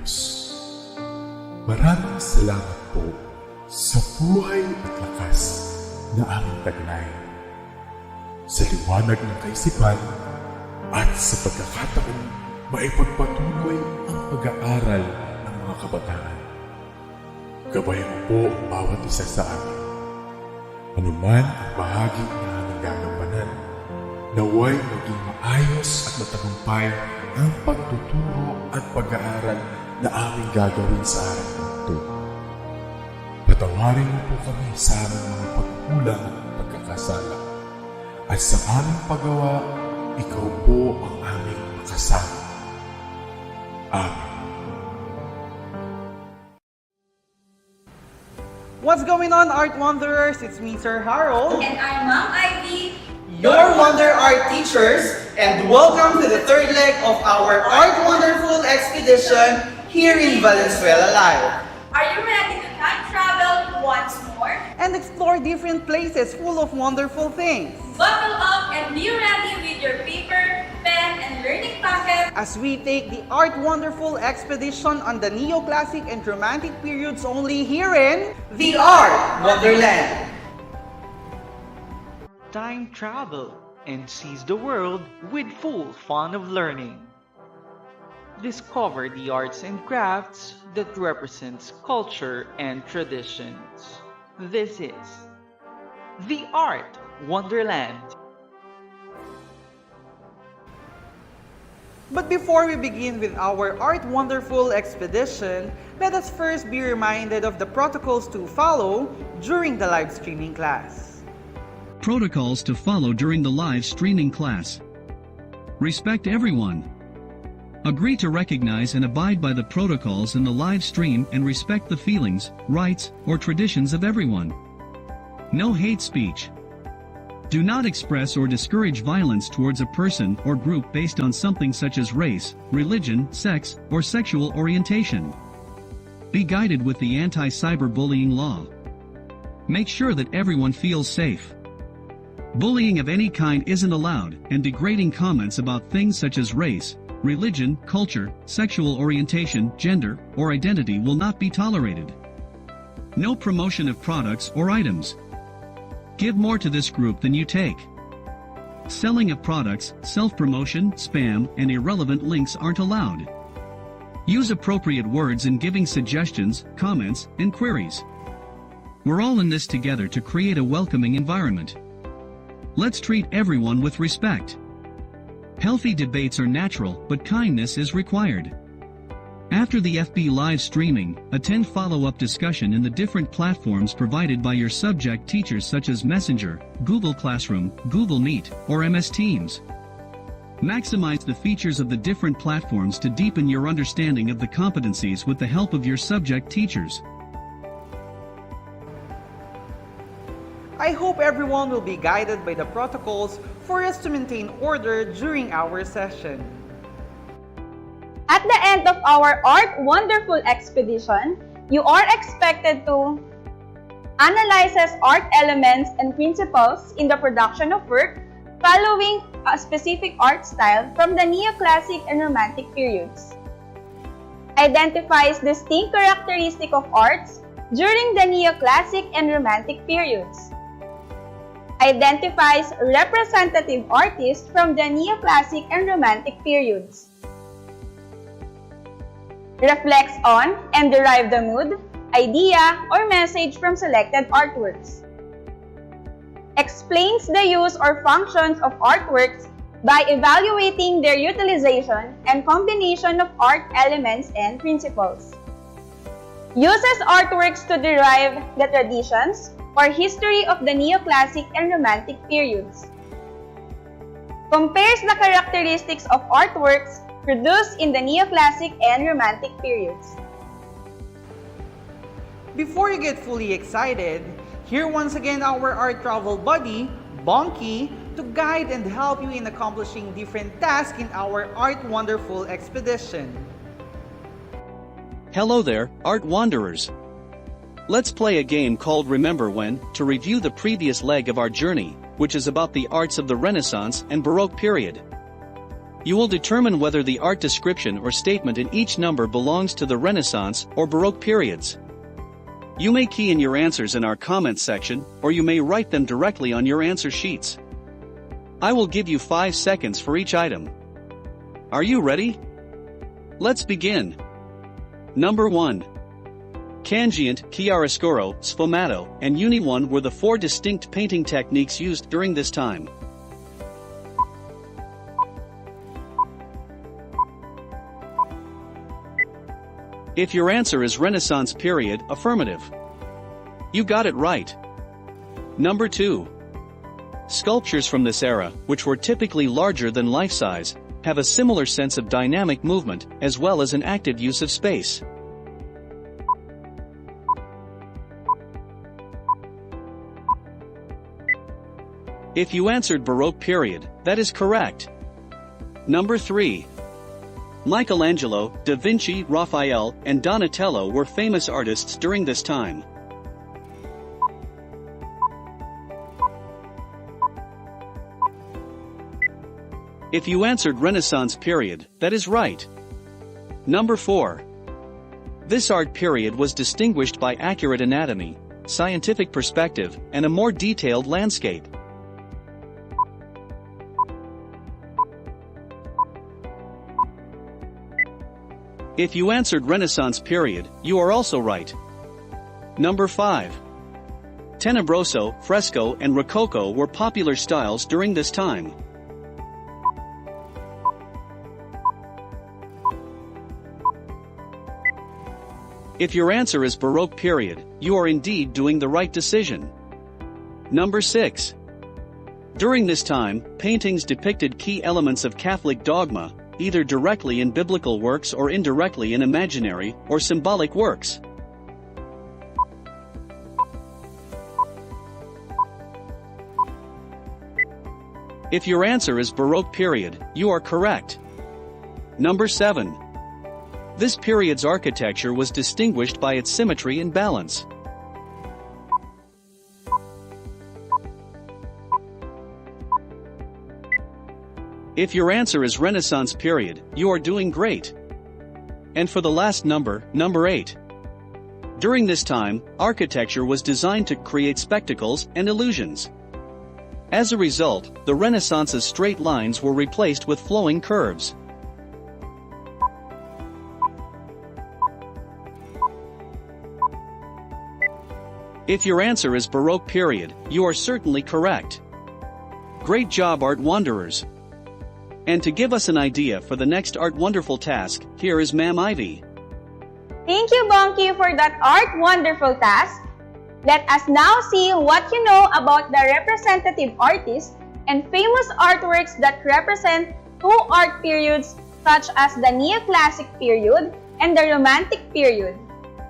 Diyos. Maraming salamat po sa buhay at lakas na aming taglay, sa liwanag ng kaisipan at sa pagkakataong maipagpatuloy ang pag-aaral ng mga kabataan. Gabayan mo po ang bawat isa sa amin. Anuman ang bahagi na aming gagampanan, naway maging maayos at matagumpay ang pagtuturo at pag-aaral na aming gagawin sa araw na ito. Patawarin mo po kami sa aming mga pagkulang at pagkakasala. At sa aming paggawa, ikaw po ang aming makasama. Amen. What's going on, Art Wanderers? It's me, Sir Harold. And I'm Ma'am IVEE, your Wonder Art teachers, and welcome to the third leg of our Art Wonderful expedition here in Valenzuela Live. Are you ready to time travel once more? And explore different places full of wonderful things. Buckle up and be ready with your paper, pen, and learning packet As we take the Art Wonderful expedition on the Neoclassic and Romantic periods only here in the Art Wonderland. Time travel and seize the world with full fun of learning. Discover the arts and crafts that represents culture and traditions. This is the Art Wonderland. But before we begin with our Art Wonderful expedition, let us first be reminded of the protocols to follow during the live streaming class. Protocols to follow during the live streaming class. Respect everyone. Agree to recognize and abide by the protocols in the live stream and respect the feelings, rights, or traditions of everyone. No hate speech. Do not express or discourage violence towards a person or group based on something such as race, religion, sex, or sexual orientation. Be guided with the anti-cyberbullying law. Make sure that everyone feels safe. Bullying of any kind isn't allowed, and degrading comments about things such as race, religion, culture, sexual orientation, gender, or identity will not be tolerated. No promotion of products or items. Give more to this group than you take. Selling of products, self-promotion, spam, and irrelevant links aren't allowed. Use appropriate words in giving suggestions, comments, and queries. We're all in this together to create a welcoming environment. Let's treat everyone with respect. Healthy debates are natural, but kindness is required. After the FB live streaming, attend follow-up discussion in the different platforms provided by your subject teachers such as Messenger, Google Classroom, Google Meet, or MS Teams. Maximize the features of the different platforms to deepen your understanding of the competencies with the help of your subject teachers. I hope everyone will be guided by the protocols for us to maintain order during our session. At the end of our Art Wonderful expedition, you are expected to analyze art elements and principles in the production of work following a specific art style from the Neoclassic and Romantic periods. Identifies distinct characteristics of arts during the Neoclassic and Romantic periods. Identifies representative artists from the Neoclassic and Romantic periods. Reflects on and derive the mood, idea, or message from selected artworks. Explains the use or functions of artworks by evaluating their utilization and combination of art elements and principles. Uses artworks to derive the traditions or history of the Neoclassic and Romantic periods. Compares the characteristics of artworks produced in the Neoclassic and Romantic periods. Before you get fully excited, here once again our art travel buddy, Bonky, to guide and help you in accomplishing different tasks in our Art Wonderful expedition. Hello there, Art Wanderers. Let's play a game called Remember When, to review the previous leg of our journey, which is about the arts of the Renaissance and Baroque period. You will determine whether the art description or statement in each number belongs to the Renaissance or Baroque periods. You may key in your answers in our comments section, or you may write them directly on your answer sheets. I will give you 5 seconds for each item. Are you ready? Let's begin. Number 1. Cangiant, chiaroscuro, sfumato, and unione were the 4 distinct painting techniques used during this time. If your answer is Renaissance period, affirmative. You got it right. Number 2. Sculptures from this era, which were typically larger than life size, have a similar sense of dynamic movement, as well as an active use of space. If you answered Baroque period, that is correct. Number 3. Michelangelo, Da Vinci, Raphael, and Donatello were famous artists during this time. If you answered Renaissance period, that is right. Number 4. This art period was distinguished by accurate anatomy, scientific perspective, and a more detailed landscape. If you answered Renaissance period, you are also right. Number 5. Tenebroso, fresco, and rococo were popular styles during this time. If your answer is Baroque period, you are indeed doing the right decision. Number 6. During this time, paintings depicted key elements of Catholic dogma, either directly in biblical works or indirectly in imaginary or symbolic works. If your answer is Baroque period, you are correct. Number 7. This period's architecture was distinguished by its symmetry and balance. If your answer is Renaissance period, you are doing great. And for the last number, number 8. During this time, architecture was designed to create spectacles and illusions. As a result, the Renaissance's straight lines were replaced with flowing curves. If your answer is Baroque period, you are certainly correct. Great job, Art Wanderers! And to give us an idea for the next Art Wonderful task, here is Ma'am IVEE. Thank you, Bonky, for that art wonderful task. Let us now see what you know about the representative artists and famous artworks that represent 2 art periods such as the Neoclassic period and the Romantic period,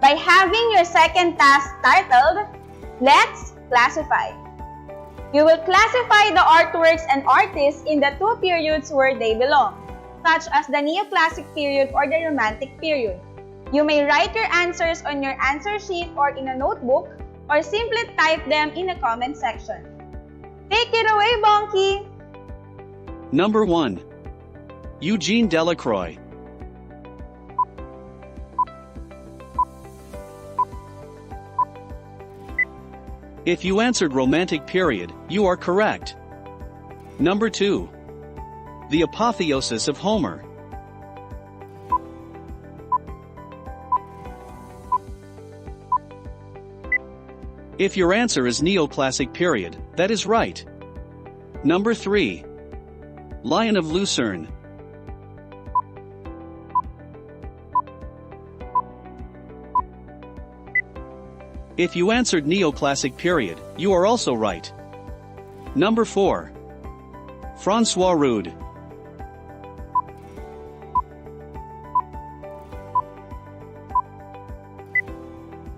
by having your second task titled, Let's Classify. You will classify the artworks and artists in the 2 periods where they belong, such as the Neoclassic period or the Romantic period. You may write your answers on your answer sheet or in a notebook, or simply type them in the comment section. Take it away, Bonky! Number 1. Eugene Delacroix. If you answered Romantic period, you are correct. Number 2. The Apotheosis of Homer. If your answer is Neoclassic period, that is right. Number 3. Lion of Lucerne. If you answered Neoclassic period, you are also right. Number 4. François Rude.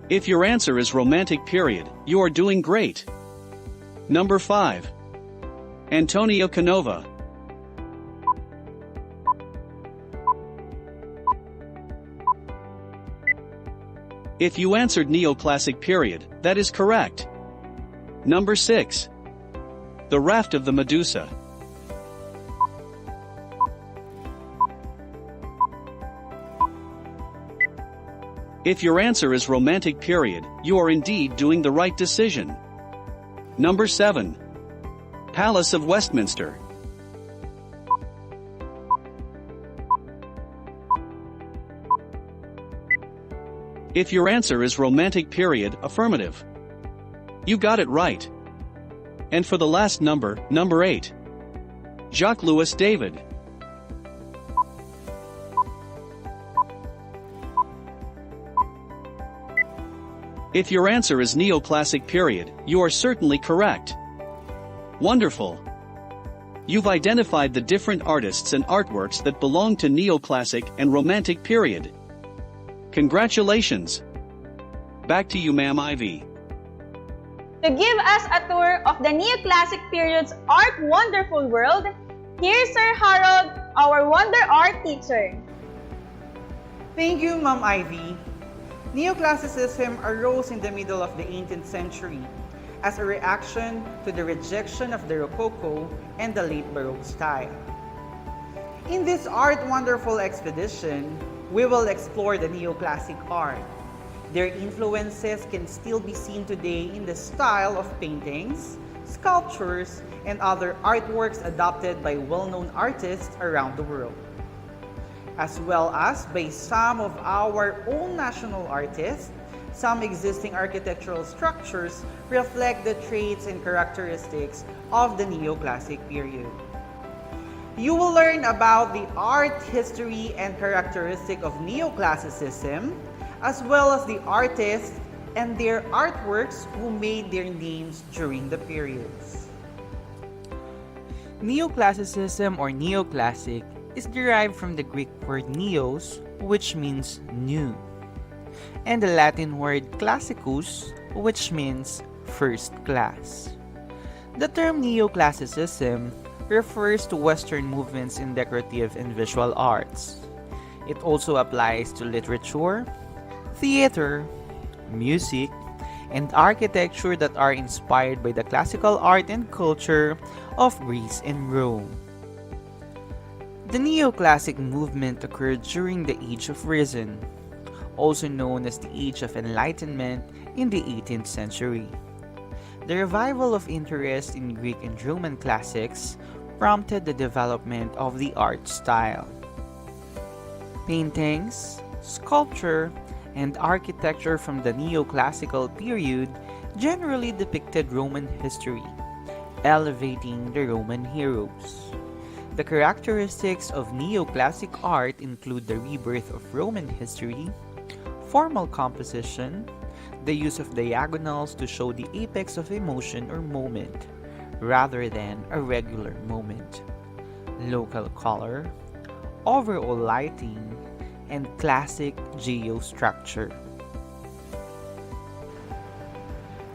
If your answer is Romantic period, you are doing great. Number 5. Antonio Canova. If you answered Neoclassic period, that is correct. Number 6. The Raft of the Medusa. If your answer is Romantic period, you are indeed doing the right decision. Number 7. Palace of Westminster. If your answer is Romantic period, affirmative. You got it right. And for the last number, number 8. Jacques-Louis David. If your answer is Neoclassic period, you are certainly correct. Wonderful. You've identified the different artists and artworks that belong to Neoclassic and Romantic period. Congratulations. Back to you, Ma'am IVEE. To give us a tour of the Neoclassic period's art wonderful world, here's Sir Harold, our Wonder Art teacher. Thank you, Ma'am IVEE. Neoclassicism arose in the middle of the 18th century as a reaction to the rejection of the Rococo and the late Baroque style. In this art wonderful expedition, we will explore the Neoclassic art. Their influences can still be seen today in the style of paintings, sculptures, and other artworks adopted by well-known artists around the world, as well as by some of our own national artists. Some existing architectural structures reflect the traits and characteristics of the Neoclassic period. You will learn about the art history and characteristic of Neoclassicism, as well as the artists and their artworks who made their names during the periods. Neoclassicism or Neoclassic is derived from the Greek word neos, which means new, and the Latin word classicus, which means first class. The term Neoclassicism refers to Western movements in decorative and visual arts. It also applies to literature, theater, music, and architecture that are inspired by the classical art and culture of Greece and Rome. The Neoclassic movement occurred during the Age of Reason, also known as the Age of Enlightenment in the 18th century. The revival of interest in Greek and Roman classics prompted the development of the art style. Paintings, sculpture, and architecture from the Neoclassical period generally depicted Roman history, elevating the Roman heroes. The characteristics of Neoclassic art include the rebirth of Roman history, formal composition, the use of diagonals to show the apex of emotion or moment, rather than a regular moment, local color, overall lighting, and classic geostructure.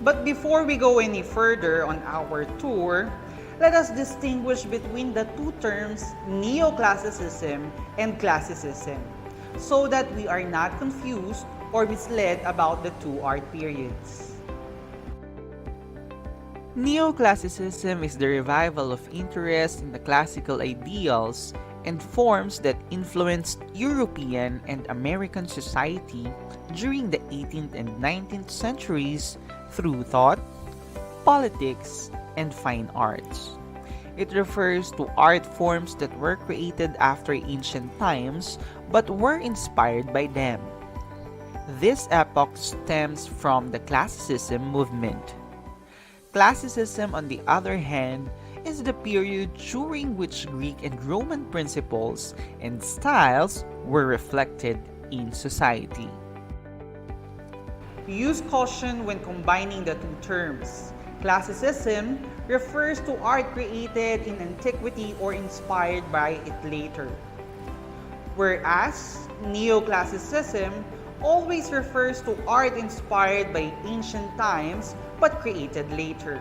But before we go any further on our tour, let us distinguish between the two terms Neoclassicism and Classicism, so that we are not confused or misled about the two art periods. Neoclassicism is the revival of interest in the classical ideals and forms that influenced European and American society during the 18th and 19th centuries through thought, politics, and fine arts. It refers to art forms that were created after ancient times but were inspired by them. This epoch stems from the Classicism movement. Classicism, on the other hand, is the period during which Greek and Roman principles and styles were reflected in society. Use caution when combining the two terms. Classicism refers to art created in antiquity or inspired by it later, whereas Neoclassicism always refers to art inspired by ancient times but created later.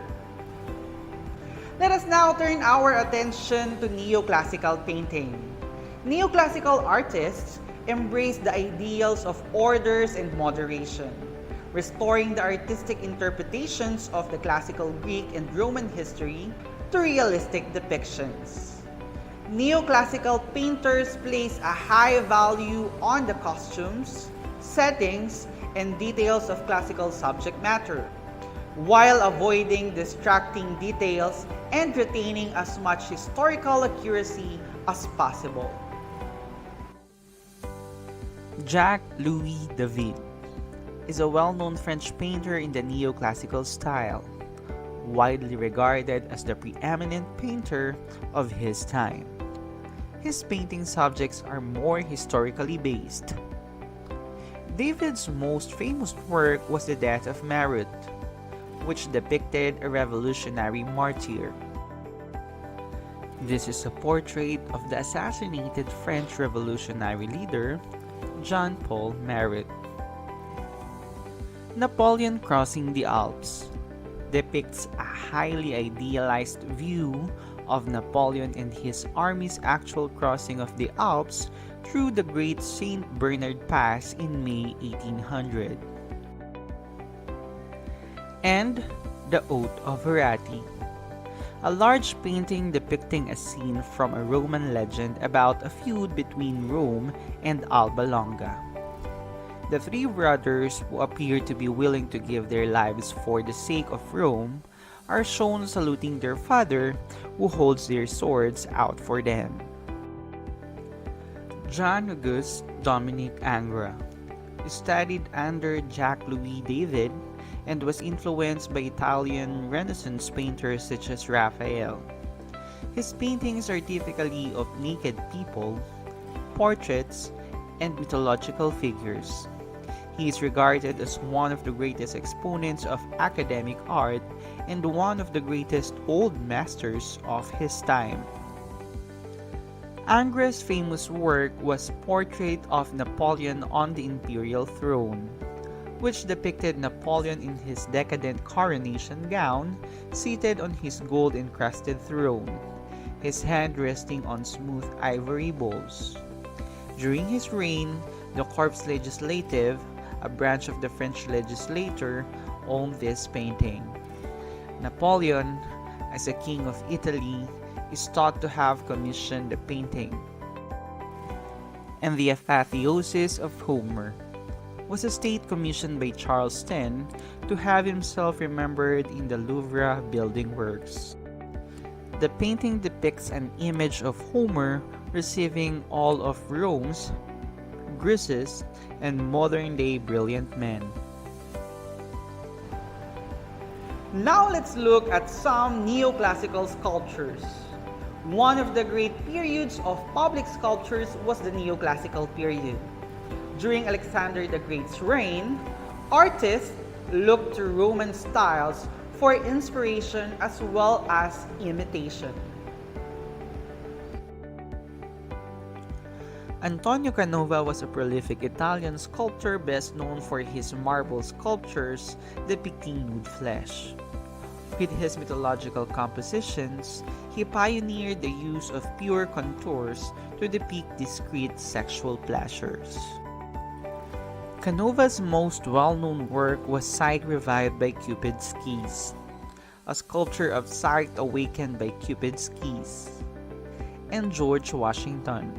Let us now turn our attention to neoclassical painting. Neoclassical artists embrace the ideals of orders and moderation, restoring the artistic interpretations of the classical Greek and Roman history to realistic depictions. Neoclassical painters place a high value on the costumes, settings, and details of classical subject matter, while avoiding distracting details and retaining as much historical accuracy as possible. Jacques-Louis David is a well-known French painter in the neoclassical style, widely regarded as the preeminent painter of his time. His painting subjects are more historically based. David's most famous work was The Death of Marat, which depicted a revolutionary martyr. This is a portrait of the assassinated French revolutionary leader, Jean-Paul Marat. Napoleon Crossing the Alps depicts a highly idealized view of Napoleon and his army's actual crossing of the Alps through the Great St. Bernard Pass in May 1800. And The Oath of Herati, a large painting depicting a scene from a Roman legend about a feud between Rome and Alba Longa. The three brothers, who appear to be willing to give their lives for the sake of Rome, are shown saluting their father, who holds their swords out for them. Jean-Auguste Dominique Ingres studied under Jacques-Louis David and was influenced by Italian Renaissance painters such as Raphael. His paintings are typically of naked people, portraits, and mythological figures. He is regarded as one of the greatest exponents of academic art and one of the greatest old masters of his time. Ingres' famous work was Portrait of Napoleon on the Imperial Throne, which depicted Napoleon in his decadent coronation gown, seated on his gold-encrusted throne, his hand resting on smooth ivory bowls. During his reign, the Corps Legislatif, a branch of the French legislature, owned this painting. Napoleon, as a king of Italy, is thought to have commissioned the painting. And the Apotheosis of Homer was a state commissioned by Charles X to have himself remembered in the Louvre building works. The painting depicts an image of Homer receiving all of Rome's Greece's and modern-day brilliant men. Now let's look at some neoclassical sculptures. One of the great periods of public sculptures was the neoclassical period. During Alexander the Great's reign, artists looked to Roman styles for inspiration as well as imitation. Antonio Canova was a prolific Italian sculptor best known for his marble sculptures depicting nude flesh. With his mythological compositions, he pioneered the use of pure contours to depict discrete sexual pleasures. Canova's most well-known work was Sight Revived by Cupid's Keys, a sculpture of sight awakened by Cupid's keys, and George Washington,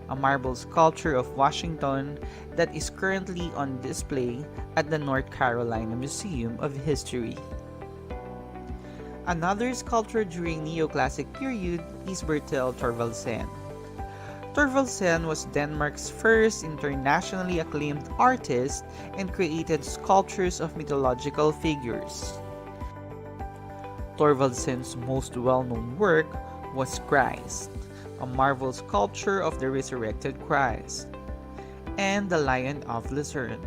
a marble sculpture of Washington that is currently on display at the North Carolina Museum of History. Another sculptor during Neoclassic period is Bertel Thorvaldsen. Thorvaldsen was Denmark's first internationally acclaimed artist and created sculptures of mythological figures. Thorvaldsen's most well-known work was Christ, a marble sculpture of the resurrected Christ, and the Lion of Lucerne,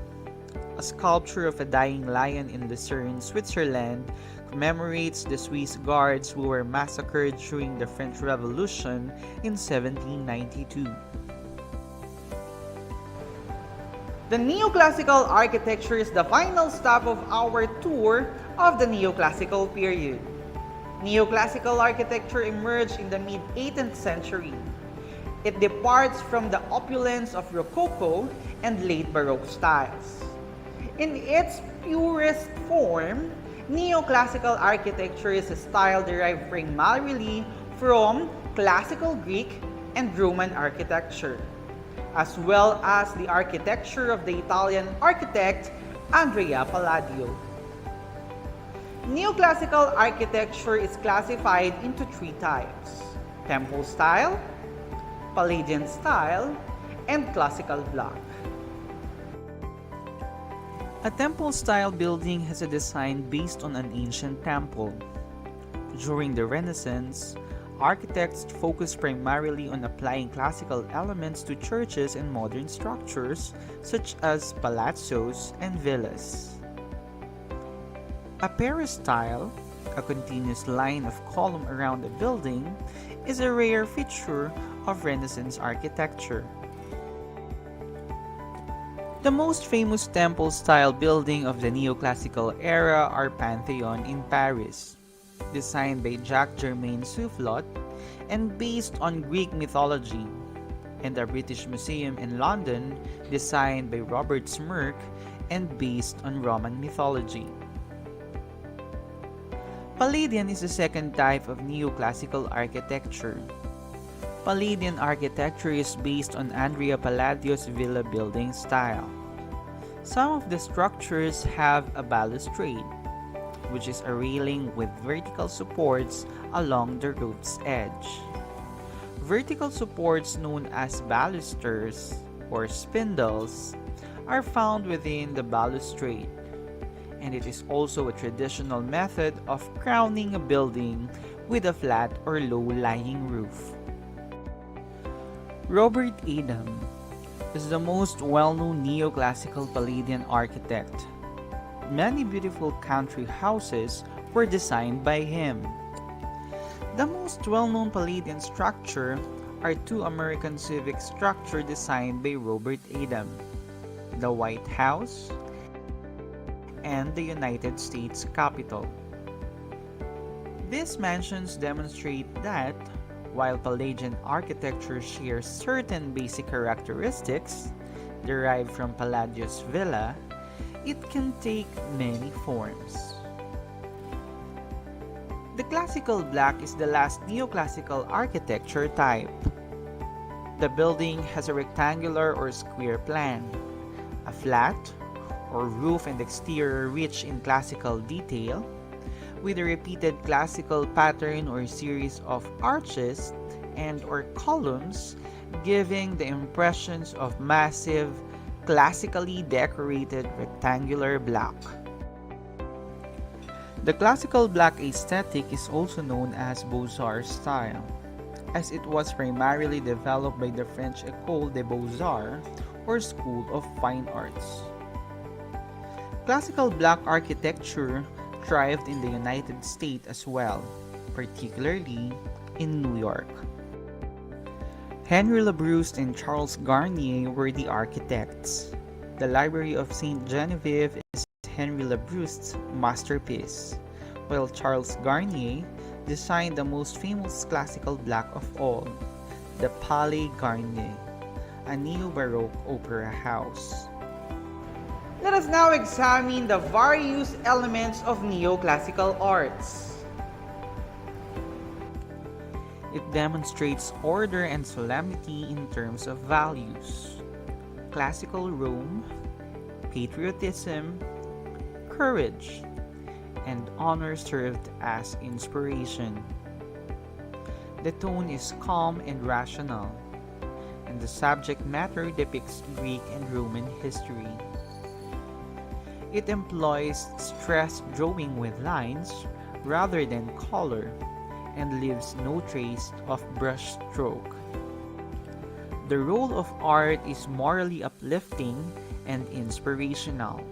a sculpture of a dying lion in Lucerne, Switzerland, commemorates the Swiss guards who were massacred during the French Revolution in 1792. The Neoclassical Architecture is the final stop of our tour of the Neoclassical period. Neoclassical architecture emerged in the mid-18th century. It departs from the opulence of Rococo and late Baroque styles. In its purest form, Neoclassical architecture is a style derived primarily from classical Greek and Roman architecture. as well as the architecture of the Italian architect Andrea Palladio. Neoclassical architecture is classified into three types: temple style, Palladian style, and classical block. A temple-style building has a design based on an ancient temple. During the Renaissance, architects focused primarily on applying classical elements to churches and modern structures such as palazzos and villas. A peristyle, a continuous line of column around a building, is a rare feature of Renaissance architecture. The most famous temple-style building of the Neoclassical era are Pantheon in Paris, designed by Jacques-Germain Soufflot and based on Greek mythology, and the British Museum in London, designed by Robert Smirke and based on Roman mythology. Palladian is the second type of neoclassical architecture. Palladian architecture is based on Andrea Palladio's villa building style. Some of the structures have a balustrade, which is a railing with vertical supports along the roof's edge. Vertical supports known as balusters or spindles are found within the balustrade, and it is also a traditional method of crowning a building with a flat or low-lying roof. Robert Adam is the most well-known neoclassical Palladian architect. Many beautiful country houses were designed by him. The most well-known Palladian structure are two American civic structures designed by Robert Adam: the White House and the United States Capitol. These mansions demonstrate that, while Palladian architecture shares certain basic characteristics derived from Palladio's villa, it can take many forms. The classical block is the last neoclassical architecture type. The building has a rectangular or square plan, a flat or roof and exterior rich in classical detail, with a repeated classical pattern or series of arches and or columns, giving the impressions of massive, classically decorated rectangular block. The classical block aesthetic is also known as Beaux-Arts style, as it was primarily developed by the French École des Beaux-Arts or School of Fine Arts. Classical block architecture thrived in the United States as well, particularly in New York. Henry Labrouste and Charles Garnier were the architects. The Library of Saint Genevieve is Henry Labrouste's masterpiece, while Charles Garnier designed the most famous classical block of all, the Palais Garnier, a neo-Baroque opera house. Let us now examine the various elements of neoclassical arts. It demonstrates order and solemnity in terms of values: classical Rome, patriotism, courage, and honor served as inspiration. The tone is calm and rational, and the subject matter depicts Greek and Roman history. It employs stress drawing with lines rather than color, and leaves no trace of brush stroke. The role of art is morally uplifting and inspirational.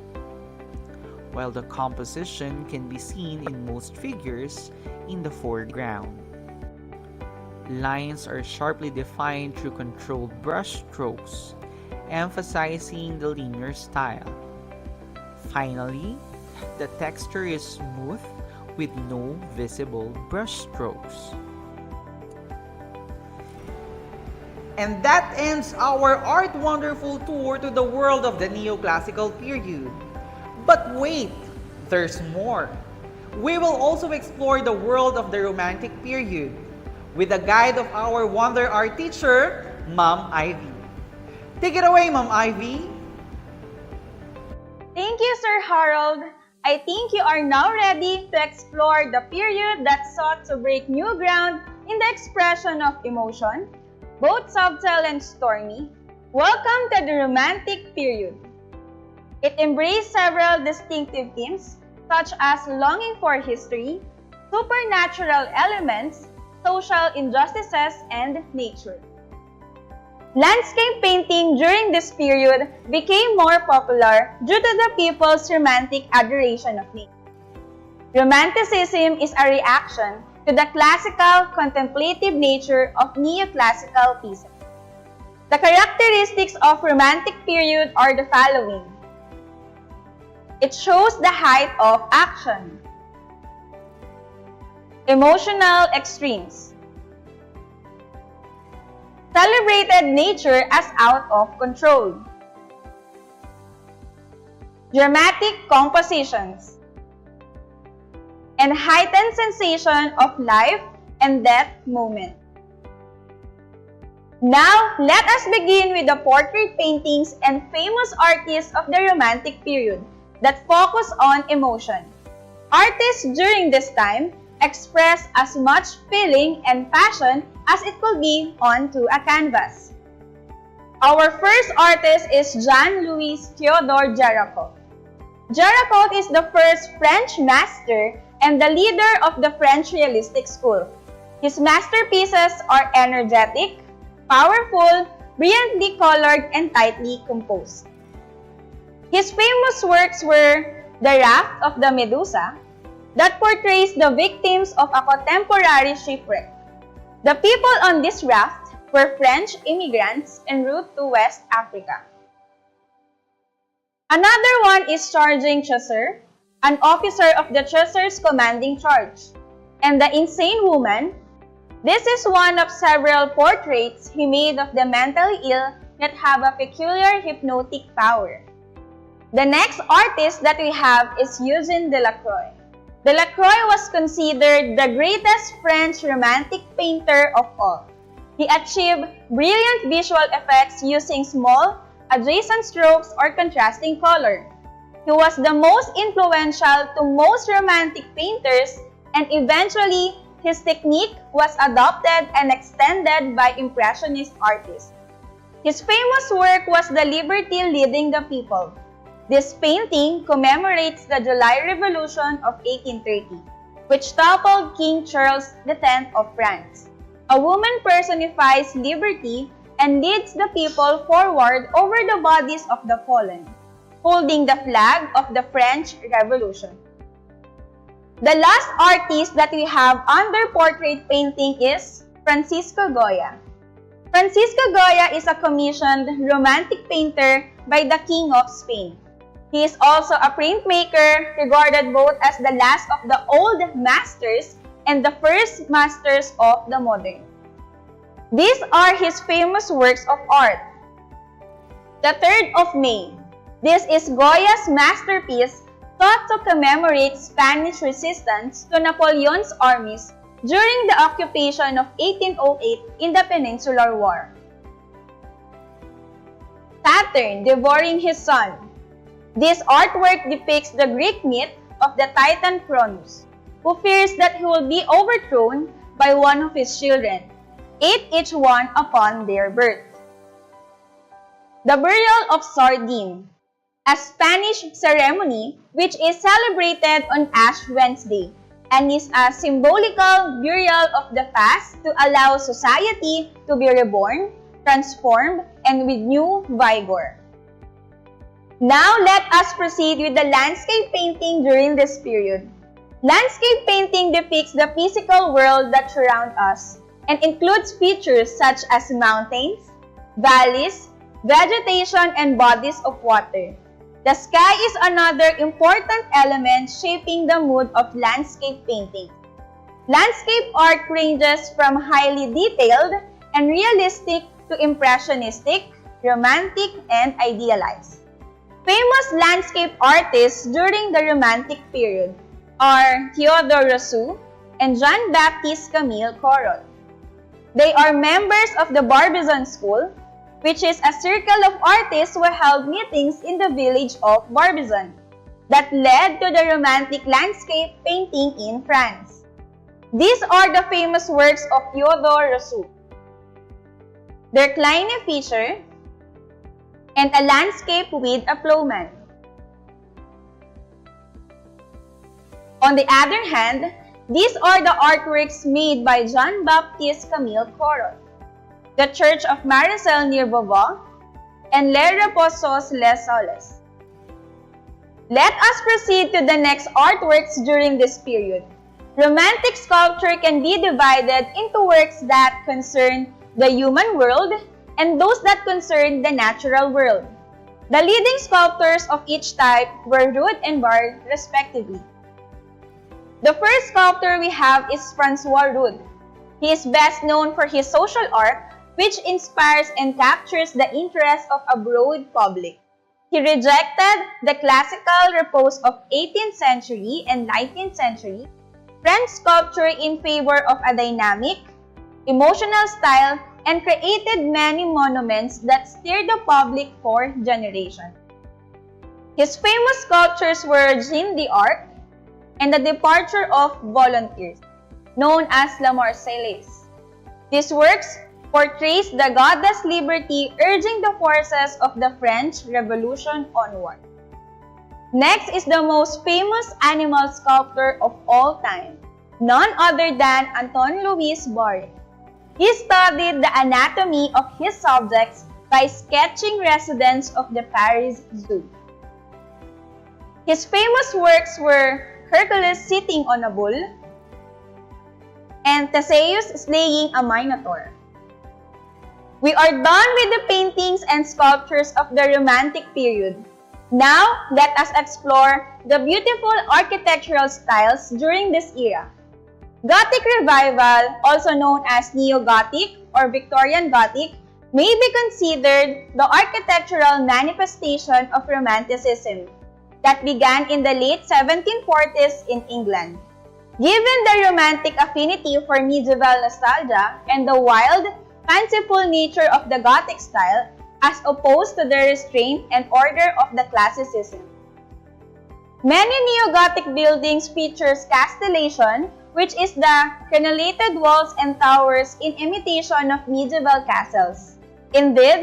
While the composition can be seen in most figures in the foreground. Lines are sharply defined through controlled brush strokes, emphasizing the linear style. Finally, the texture is smooth with no visible brush strokes. And that ends our Art Wonderful tour to the world of the neoclassical period. But wait, there's more. We will also explore the world of the Romantic period with the guide of our Wonder Art teacher, Ma'am Ivy. Take it away, Ma'am Ivy. Thank you, Sir Harold. I think you are now ready to explore the period that sought to break new ground in the expression of emotion, both subtle and stormy. Welcome to the Romantic period. It embraced several distinctive themes such as longing for history, supernatural elements, social injustices, and nature. Landscape painting during this period became more popular due to the people's romantic adoration of nature. Romanticism is a reaction to the classical, contemplative nature of neoclassical pieces. The characteristics of Romantic period are the following. It shows the height of action, emotional extremes, celebrated nature as out of control, dramatic compositions, and heightened sensation of life and death moment. Now, let us begin with the portrait paintings and famous artists of the Romantic period that focus on emotion. Artists during this time express as much feeling and passion as it could be onto a canvas. Our first artist is Jean-Louis Théodore Géricault. Géricault is the first French master and the leader of the French realistic school. His masterpieces are energetic, powerful, brilliantly colored, and tightly composed. His famous works were The Raft of the Medusa, that portrays the victims of a contemporary shipwreck. The people on this raft were French immigrants en route to West Africa. Another one is Charging Chasseur, an officer of the Chasseurs commanding charge, and The Insane Woman. This is one of several portraits he made of the mentally ill that have a peculiar hypnotic power. The next artist that we have is Eugène Delacroix. Delacroix was considered the greatest French romantic painter of all. He achieved brilliant visual effects using small, adjacent strokes or contrasting color. He was the most influential to most romantic painters, and eventually his technique was adopted and extended by Impressionist artists. His famous work was The Liberty Leading the People. This painting commemorates the July Revolution of 1830, which toppled King Charles X of France. A woman personifies liberty and leads the people forward over the bodies of the fallen, holding the flag of the French Revolution. The last artist that we have under portrait painting is Francisco Goya. Francisco Goya is a commissioned romantic painter by the King of Spain. He is also a printmaker, regarded both as the last of the old masters and the first masters of the modern. These are his famous works of art. The 3rd of May. This is Goya's masterpiece thought to commemorate Spanish resistance to Napoleon's armies during the occupation of 1808 in the Peninsular War. Saturn devouring his son. This artwork depicts the Greek myth of the Titan Cronus, who fears that he will be overthrown by one of his children, 8 each one upon their birth. The Burial of Sardine, a Spanish ceremony which is celebrated on Ash Wednesday and is a symbolical burial of the past to allow society to be reborn, transformed, and with new vigor. Now let us proceed with the landscape painting during this period. Landscape painting depicts the physical world that surrounds us and includes features such as mountains, valleys, vegetation, and bodies of water. The sky is another important element shaping the mood of landscape painting. Landscape art ranges from highly detailed and realistic to impressionistic, romantic, and idealized. Famous landscape artists during the Romantic period are Théodore Rousseau and Jean-Baptiste Camille Corot. They are members of the Barbizon School, which is a circle of artists who held meetings in the village of Barbizon that led to the Romantic landscape painting in France. These are the famous works of Theodore Rousseau. Their Kleine feature and a landscape with a plowman. On the other hand, these are the artworks made by Jean-Baptiste Camille Corot, the Church of Maricel near Beauvais, and Les Reposos les Soles. Let us proceed to the next artworks during this period. Romantic sculpture can be divided into works that concern the human world and those that concern the natural world. The leading sculptors of each type were Rude and Barre, respectively. The first sculptor we have is François Rude. He is best known for his social art, which inspires and captures the interest of a broad public. He rejected the classical repose of 18th century and 19th century French sculpture in favor of a dynamic, emotional style and created many monuments that stirred the public for generations. His famous sculptures were Jeanne d'Arc and the Departure of Volunteers, known as La Marseillaise. These works portrays the goddess Liberty urging the forces of the French Revolution onward. Next is the most famous animal sculptor of all time, none other than Antoine-Louis Barye. He studied the anatomy of his subjects by sketching residents of the Paris Zoo. His famous works were Hercules sitting on a bull and Theseus slaying a minotaur. We are done with the paintings and sculptures of the Romantic period. Now, let us explore the beautiful architectural styles during this era. Gothic Revival, also known as Neo-Gothic or Victorian Gothic, may be considered the architectural manifestation of Romanticism that began in the late 1740s in England. Given the romantic affinity for medieval nostalgia and the wild, fanciful nature of the Gothic style as opposed to the restraint and order of the Classicism. Many Neo-Gothic buildings features castellation, which is the crenellated walls and towers in imitation of medieval castles. Indeed,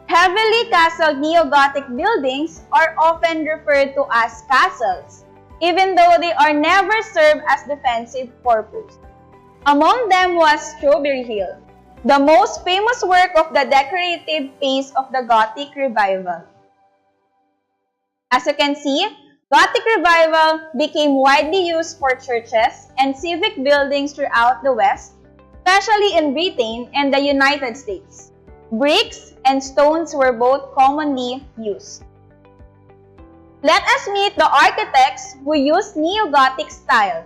heavily castled Neo-Gothic buildings are often referred to as castles, even though they are never served as defensive purpose. Among them was Strawberry Hill, the most famous work of the decorative phase of the Gothic Revival. As you can see, Gothic Revival became widely used for churches and civic buildings throughout the West, especially in Britain and the United States. Bricks and stones were both commonly used. Let us meet the architects who used Neo-Gothic style.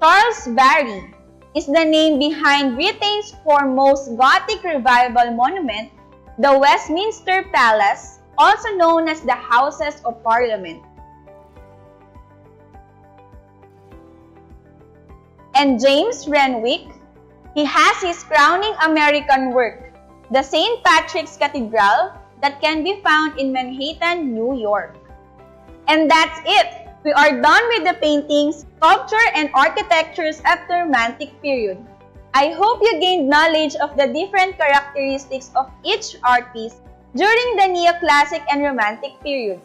Charles Barry is the name behind Britain's foremost Gothic Revival monument, the Westminster Palace, also known as the Houses of Parliament. And James Renwick, he has his crowning American work, the St. Patrick's Cathedral, that can be found in Manhattan, New York. And that's it! We are done with the paintings, sculpture, and architectures of the Romantic period. I hope you gained knowledge of the different characteristics of each art piece during the Neoclassic and Romantic period.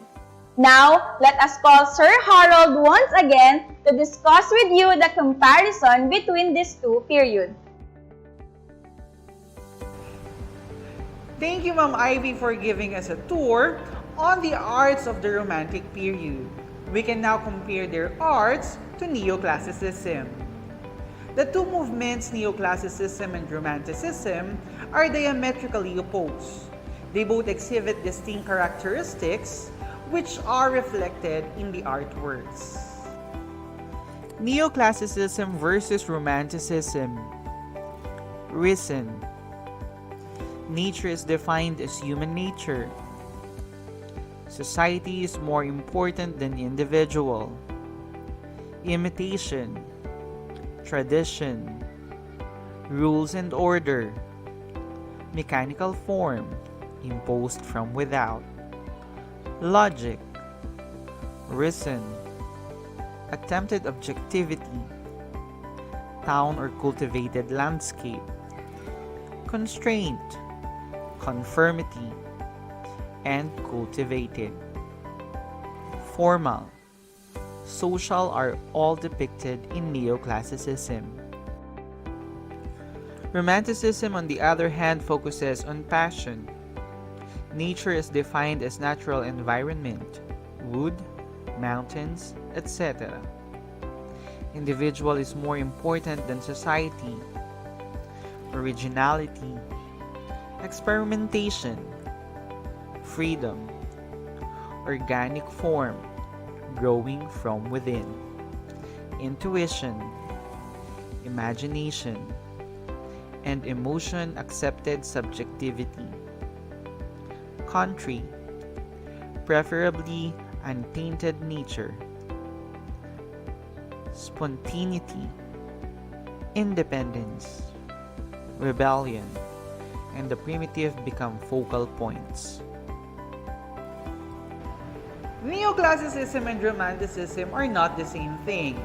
Now, let us call Sir Harold once again to discuss with you the comparison between these two periods. Thank you, Ma'am Ivy, for giving us a tour on the arts of the Romantic period. We can now compare their arts to Neoclassicism. The two movements, Neoclassicism and Romanticism, are diametrically opposed. They both exhibit distinct characteristics which are reflected in the artworks. Neoclassicism versus Romanticism. Reason. Nature is defined as human nature. Society is more important than individual. Imitation. Tradition. Rules and order. Mechanical form. imposed from without. Logic, reason, attempted objectivity, town or cultivated landscape, constraint, conformity, and cultivated. Formal, social are all depicted in Neoclassicism. Romanticism, on the other hand, focuses on passion. Nature is defined as natural environment, wood, mountains, etc. Individual is more important than society. Originality, experimentation, freedom, organic form, growing from within, intuition, imagination, and emotion accepted subjectivity. Country, preferably untainted nature. Spontaneity, independence, rebellion, and the primitive become focal points. Neoclassicism and Romanticism are not the same thing.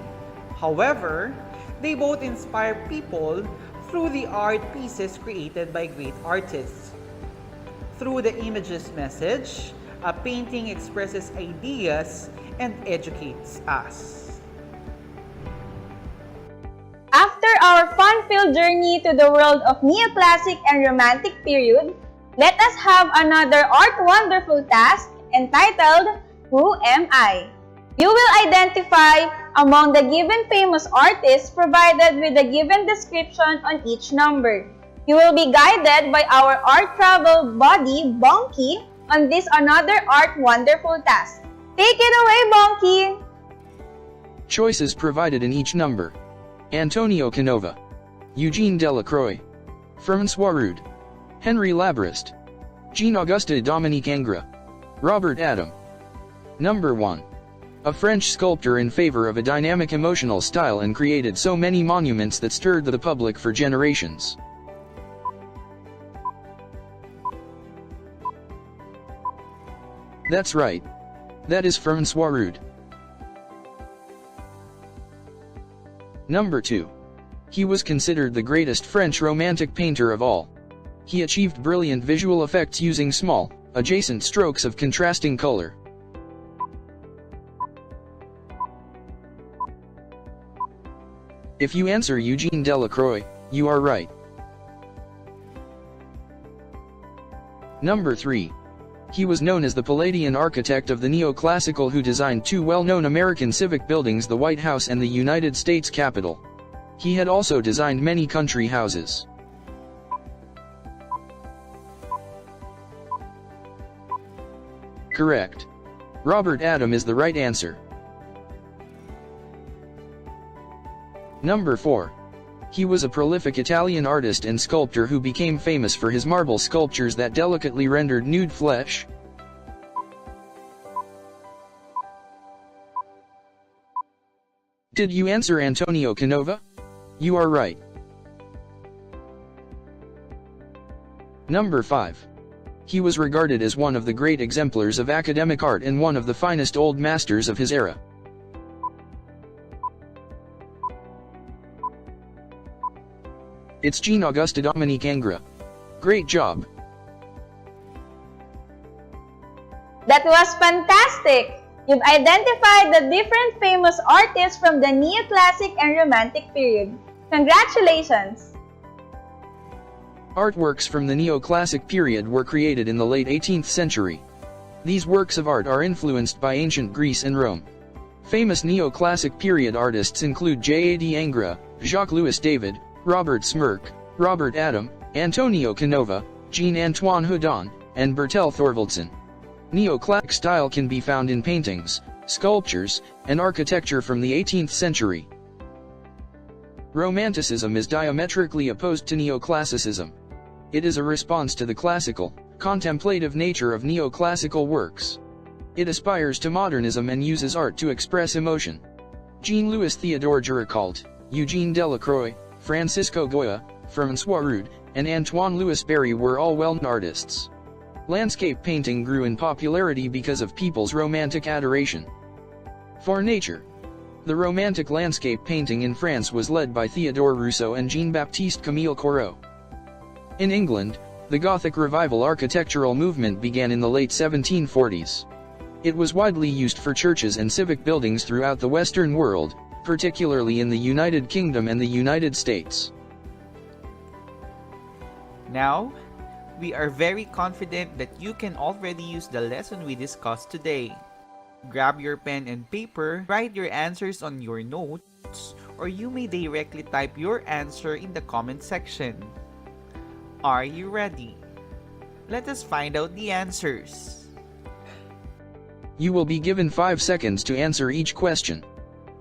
However, they both inspire people through the art pieces created by great artists. Through the image's message, a painting expresses ideas and educates us. After our fun-filled journey to the world of Neoclassic and Romantic period, let us have another art wonderful task entitled, Who Am I? You will identify among the given famous artists provided with a given description on each number. You will be guided by our art travel buddy, Bonky, on this another art wonderful task. Take it away, Bonky! Choices provided in each number: Antonio Canova, Eugene Delacroix, François Rude, Henry Labrist, Jean-Auguste Dominique Ingres, Robert Adam. Number 1. A French sculptor in favor of a dynamic emotional style and created so many monuments that stirred the public for generations. That's right. That is François Rude. Number 2. He was considered the greatest French Romantic painter of all. He achieved brilliant visual effects using small, adjacent strokes of contrasting color. If you answer Eugene Delacroix, you are right. Number 3. He was known as the Palladian architect of the Neoclassical who designed two well-known American civic buildings, the White House and the United States Capitol. He had also designed many country houses. Correct. Robert Adam is the right answer. Number 4. He was a prolific Italian artist and sculptor who became famous for his marble sculptures that delicately rendered nude flesh. Did you answer Antonio Canova? You are right. Number 5. He was regarded as one of the great exemplars of academic art and one of the finest old masters of his era. It's Jean-Auguste Dominique Ingres. Great job. That was fantastic! You've identified the different famous artists from the Neoclassic and Romantic period. Congratulations! Artworks from the Neoclassic period were created in the late 18th century. These works of art are influenced by ancient Greece and Rome. Famous Neoclassic period artists include J.A.D. Ingres, Jacques-Louis David, Robert Smirke, Robert Adam, Antonio Canova, Jean-Antoine Houdon, and Bertel Thorvaldsen. Neoclassic style can be found in paintings, sculptures, and architecture from the 18th century. Romanticism is diametrically opposed to Neoclassicism. It is a response to the classical, contemplative nature of neoclassical works. It aspires to modernism and uses art to express emotion. Jean-Louis Théodore Géricault, Eugene Delacroix, Francisco Goya, François Rude, and Antoine Louis Barye were all well-known artists. Landscape painting grew in popularity because of people's romantic adoration for nature. The Romantic landscape painting in France was led by Théodore Rousseau and Jean-Baptiste Camille Corot. In England, the Gothic Revival architectural movement began in the late 1740s. It was widely used for churches and civic buildings throughout the Western world, particularly in the United Kingdom and the United States. Now, we are very confident that you can already use the lesson we discussed today. Grab your pen and paper, write your answers on your notes, or you may directly type your answer in the comment section. Are you ready? Let us find out the answers. You will be given 5 seconds to answer each question.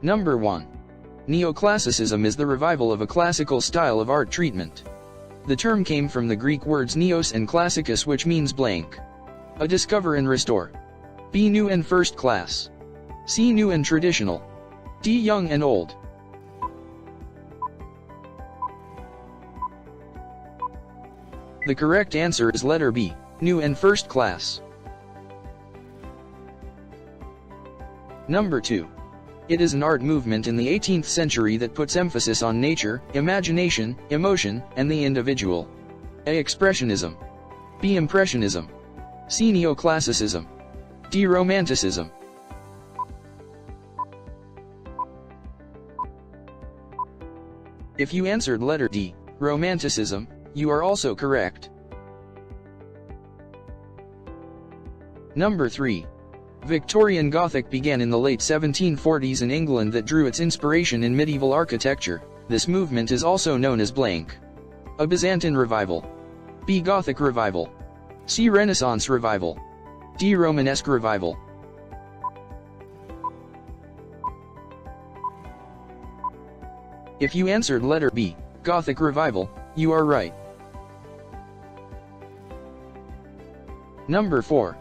Number 1. Neoclassicism is the revival of a classical style of art treatment. The term came from the Greek words neos and klassikos, which means blank. A, discover and restore. B, new and first class. C, new and traditional. D, young and old. The correct answer is letter B, new and first class. Number 2. It is an art movement in the 18th century that puts emphasis on nature, imagination, emotion, and the individual. A, Expressionism. B, Impressionism. C, Neoclassicism. D, Romanticism. If you answered letter D, Romanticism, you are also correct. Number 3. Victorian Gothic began in the late 1740s in England that drew its inspiration in medieval architecture. This movement is also known as blank. A, Byzantine Revival. B, Gothic Revival. C, Renaissance Revival. D, Romanesque Revival. If you answered letter B, Gothic Revival, you are right. Number 4.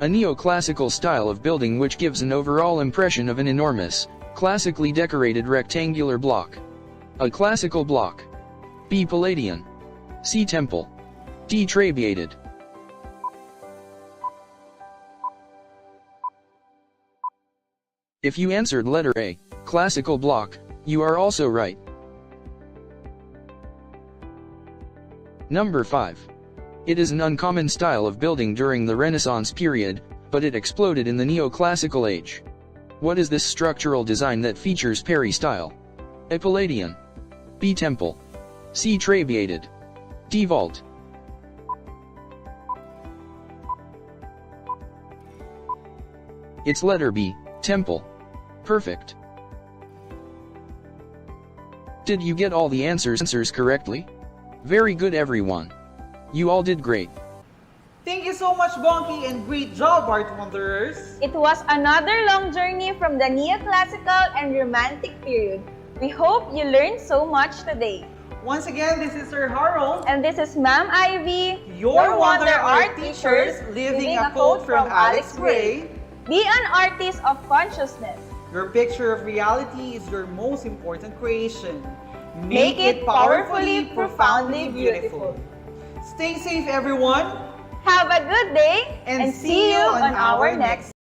A neoclassical style of building which gives an overall impression of an enormous, classically decorated rectangular block. A, classical block. B, Palladian. C, temple. D, trabeated. If you answered letter A, classical block, you are also right. Number 5. It is an uncommon style of building during the Renaissance period, but it exploded in the neoclassical age. What is this structural design that features peristyle? A, Palladian. B, temple. C, trabeated. D, vault. It's letter B, temple. Perfect. Did you get all the answers correctly? Very good, everyone. You all did great. Thank you so much, Bonky, and great job, Art Wanderers! It was another long journey from the neoclassical and romantic period. We hope you learned so much today. Once again, this is Sir Harold, And this is Ma'am Ivy, your Wonder Art teachers, living a quote from Alex Gray. Be an artist of consciousness. Your picture of reality is your most important creation. Make it powerfully, profoundly beautiful. Stay safe, everyone, Have a good day and see you on our next